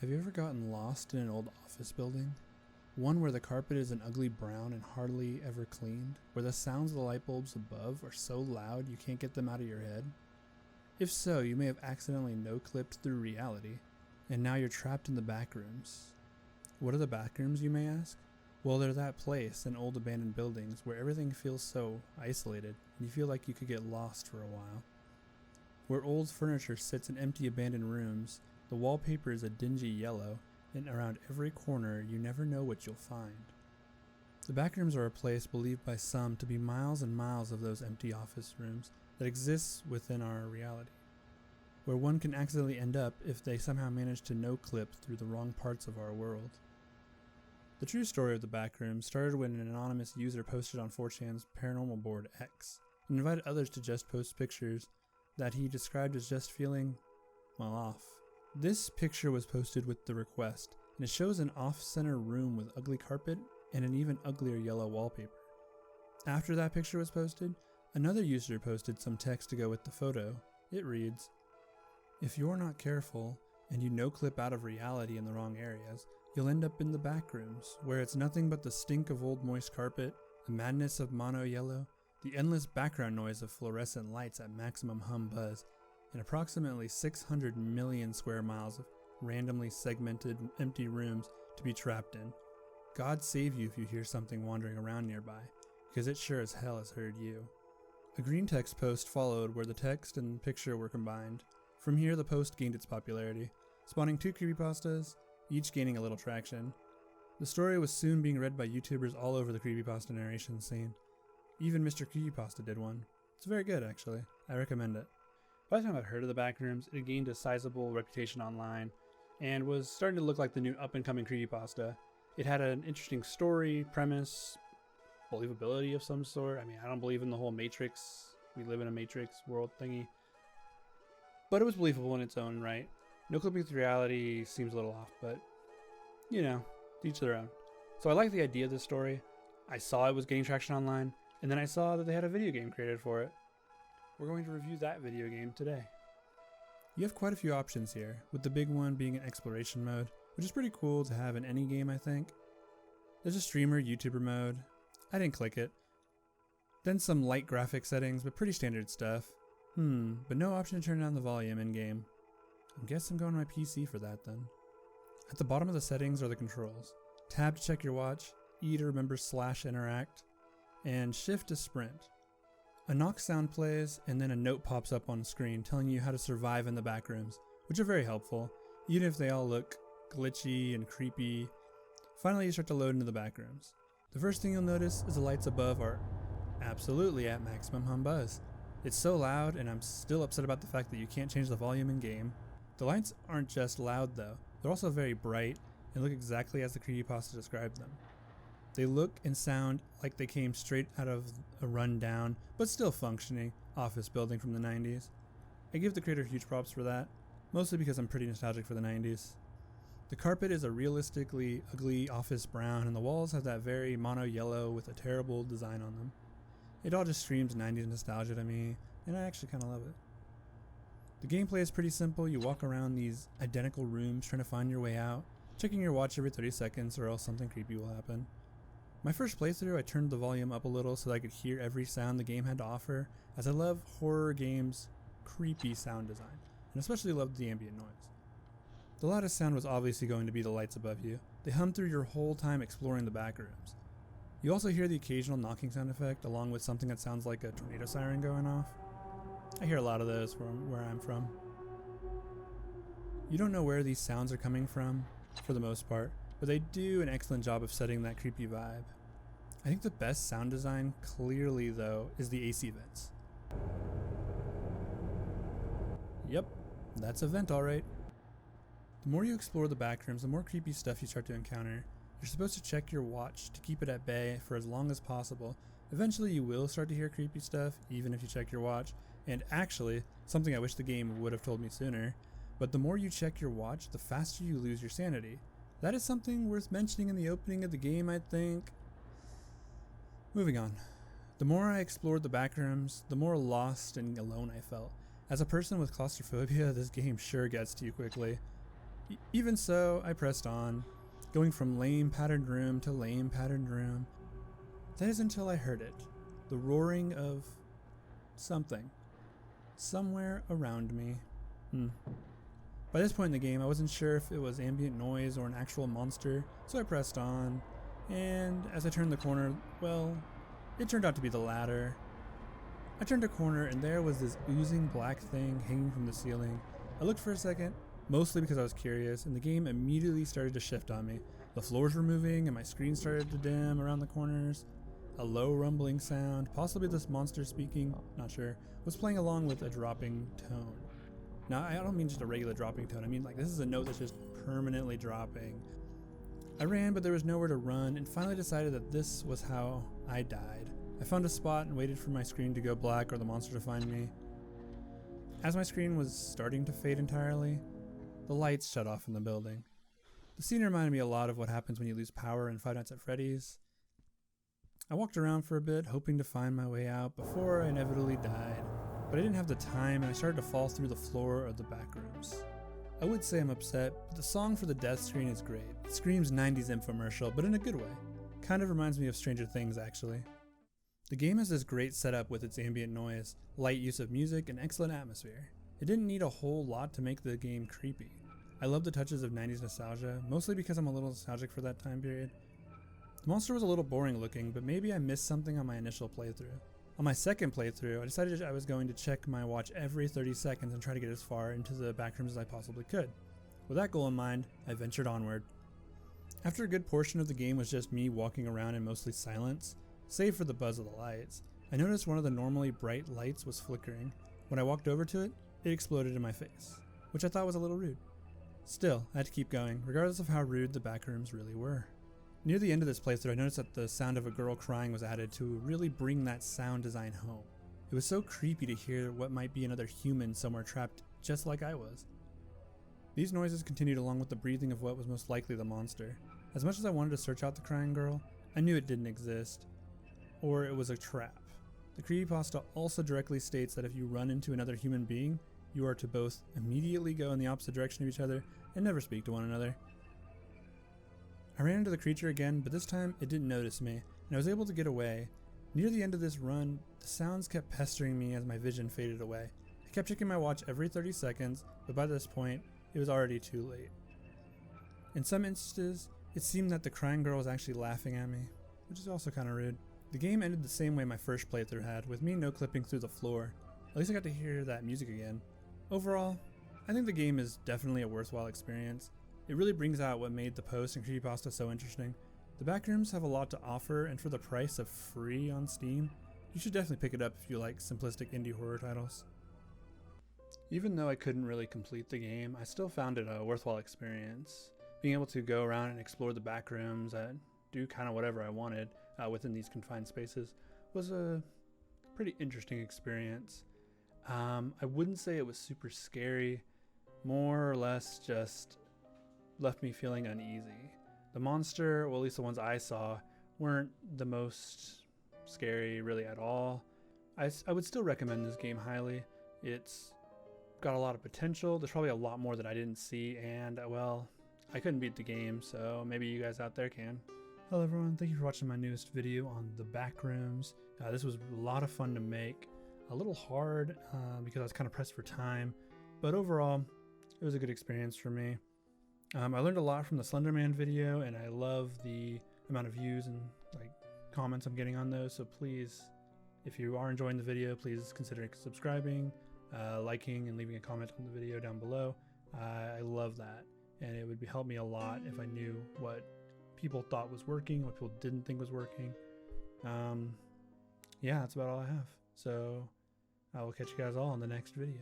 Have you ever gotten lost in an old office building? One where the carpet is an ugly brown and hardly ever cleaned, where the sounds of the light bulbs above are so loud you can't get them out of your head? If so, you may have accidentally no-clipped through reality, and now you're trapped in the backrooms. What are the backrooms, you may ask? Well, they're that place in old abandoned buildings where everything feels so isolated and you feel like you could get lost for a while. Where old furniture sits in empty abandoned rooms, the wallpaper is a dingy yellow, and around every corner you never know what you'll find. The backrooms are a place believed by some to be miles and miles of those empty office rooms that exists within our reality, where one can accidentally end up if they somehow manage to no-clip through the wrong parts of our world. The true story of the backrooms started when an anonymous user posted on 4chan's paranormal board X and invited others to just post pictures that he described as just feeling, well, off. This picture was posted with the request, and it shows an off-center room with ugly carpet and an even uglier yellow wallpaper. After that picture was posted, another user posted some text to go with the photo. It reads, "If you're not careful and you no-clip out of reality in the wrong areas, you'll end up in the backrooms, where it's nothing but the stink of old moist carpet, the madness of mono yellow, the endless background noise of fluorescent lights at maximum hum buzz, and approximately 600 million square miles of randomly segmented empty rooms to be trapped in. God save you if you hear something wandering around nearby, because it sure as hell has heard you." A green text post followed where the text and picture were combined. From here, the post gained its popularity, spawning 2 creepypastas, each gaining a little traction. The story was soon being read by YouTubers all over the creepypasta narration scene. Even Mr. Creepypasta did one. It's very good, actually. I recommend it. By the time I'd heard of the Backrooms, it had gained a sizable reputation online and was starting to look like the new up-and-coming creepypasta. It had an interesting story, premise, believability of some sort. I mean, I don't believe in the whole Matrix, we live in a Matrix world thingy. But it was believable in its own right. No clipping with reality seems a little off, but, you know, to each their own. So I like the idea of this story. I saw it was gaining traction online, and then I saw that they had a video game created for it. We're going to review that video game today. You have quite a few options here, with the big one being an exploration mode, which is pretty cool to have in any game, I think. There's a streamer, YouTuber mode. I didn't click it. Then some light graphic settings, but pretty standard stuff. But no option to turn down the volume in-game. I guess I'm going to my PC for that then. At the bottom of the settings are the controls. Tab to check your watch, E to remember /interact, and Shift to sprint. A knock sound plays, and then a note pops up on the screen telling you how to survive in the backrooms, which are very helpful, even if they all look glitchy and creepy. Finally, you start to load into the backrooms. The first thing you'll notice is the lights above are absolutely at maximum hum buzz. It's so loud, and I'm still upset about the fact that you can't change the volume in-game. The lights aren't just loud though, they're also very bright and look exactly as the creepypasta described them. They look and sound like they came straight out of a run-down, but still functioning, office building from the 90s. I give the creator huge props for that, mostly because I'm pretty nostalgic for the 90s. The carpet is a realistically ugly office brown, and the walls have that very mono yellow with a terrible design on them. It all just screams 90s nostalgia to me, and I actually kind of love it. The gameplay is pretty simple. You walk around these identical rooms trying to find your way out, checking your watch every 30 seconds or else something creepy will happen. My first playthrough, I turned the volume up a little so that I could hear every sound the game had to offer, as I love horror games' creepy sound design, and especially loved the ambient noise. The loudest sound was obviously going to be the lights above you. They hum through your whole time exploring the backrooms. You also hear the occasional knocking sound effect, along with something that sounds like a tornado siren going off. I hear a lot of those from where I'm from. You don't know where these sounds are coming from, for the most part, but they do an excellent job of setting that creepy vibe. I think the best sound design, clearly though, is the AC vents. Yep, that's a vent alright. The more you explore the backrooms, the more creepy stuff you start to encounter. You're supposed to check your watch to keep it at bay for as long as possible. Eventually you will start to hear creepy stuff, even if you check your watch, and actually, something I wish the game would have told me sooner, but the more you check your watch, the faster you lose your sanity. That is something worth mentioning in the opening of the game, I think. Moving on. The more I explored the backrooms, the more lost and alone I felt. As a person with claustrophobia, this game sure gets to you quickly. Even so, I pressed on, going from lame patterned room to lame patterned room. That is until I heard it, the roaring of something, somewhere around me. By this point in the game, I wasn't sure if it was ambient noise or an actual monster, so I pressed on, and as I turned the corner, well, it turned out to be the latter. I turned a corner and there was this oozing black thing hanging from the ceiling. I looked for a second, mostly because I was curious, and the game immediately started to shift on me. The floors were moving and my screen started to dim around the corners. A low rumbling sound, possibly this monster speaking, not sure, was playing along with a dropping tone. Now, I don't mean just a regular dropping tone, I mean like this is a note that's just permanently dropping. I ran, but there was nowhere to run, and finally decided that this was how I died. I found a spot and waited for my screen to go black or the monster to find me. As my screen was starting to fade entirely, the lights shut off in the building. The scene reminded me a lot of what happens when you lose power in Five Nights at Freddy's. I walked around for a bit, hoping to find my way out before I inevitably died, but I didn't have the time and I started to fall through the floor of the Backrooms. I would say I'm upset, but the song for the death screen is great. It screams 90s infomercial, but in a good way. Kind of reminds me of Stranger Things, actually. The game has this great setup with its ambient noise, light use of music, and excellent atmosphere. It didn't need a whole lot to make the game creepy. I love the touches of 90s nostalgia, mostly because I'm a little nostalgic for that time period. The monster was a little boring looking, but maybe I missed something on my initial playthrough. On my second playthrough, I decided I was going to check my watch every 30 seconds and try to get as far into the Backrooms as I possibly could. With that goal in mind, I ventured onward. After a good portion of the game was just me walking around in mostly silence, save for the buzz of the lights, I noticed one of the normally bright lights was flickering. When I walked over to it, it exploded in my face, which I thought was a little rude. Still, I had to keep going, regardless of how rude the Backrooms really were. Near the end of this playthrough, I noticed that the sound of a girl crying was added to really bring that sound design home. It was so creepy to hear what might be another human somewhere trapped just like I was. These noises continued along with the breathing of what was most likely the monster. As much as I wanted to search out the crying girl, I knew it didn't exist, or it was a trap. The Creepypasta also directly states that if you run into another human being, you are to both immediately go in the opposite direction of each other and never speak to one another. I ran into the creature again, but this time it didn't notice me, and I was able to get away. Near the end of this run, the sounds kept pestering me as my vision faded away. I kept checking my watch every 30 seconds, but by this point, it was already too late. In some instances, it seemed that the crying girl was actually laughing at me, which is also kind of rude. The game ended the same way my first playthrough had, with me no-clipping through the floor. At least I got to hear that music again. Overall, I think the game is definitely a worthwhile experience. It really brings out what made the post and Creepypasta so interesting. The Backrooms have a lot to offer, and for the price of free on Steam, you should definitely pick it up if you like simplistic indie horror titles. Even though I couldn't really complete the game, I still found it a worthwhile experience. Being able to go around and explore the Backrooms, do kind of whatever I wanted within these confined spaces, was a pretty interesting experience. I wouldn't say it was super scary, more or less just left me feeling uneasy. The monster, well at least the ones I saw, weren't the most scary really at all. I would still recommend this game highly. It's got a lot of potential. There's probably a lot more that I didn't see, and well, I couldn't beat the game, so maybe you guys out there can. Hello everyone, thank you for watching my newest video on the Backrooms. This was a lot of fun to make. A little hard because I was kind of pressed for time, but overall, it was a good experience for me. I learned a lot from the Slenderman video, and I love the amount of views and comments I'm getting on those, so please, if you are enjoying the video, please consider subscribing, liking, and leaving a comment on the video down below. I love that, and it would help me a lot if I knew what people thought was working, what people didn't think was working. Yeah, that's about all I have. So I will catch you guys all in the next video.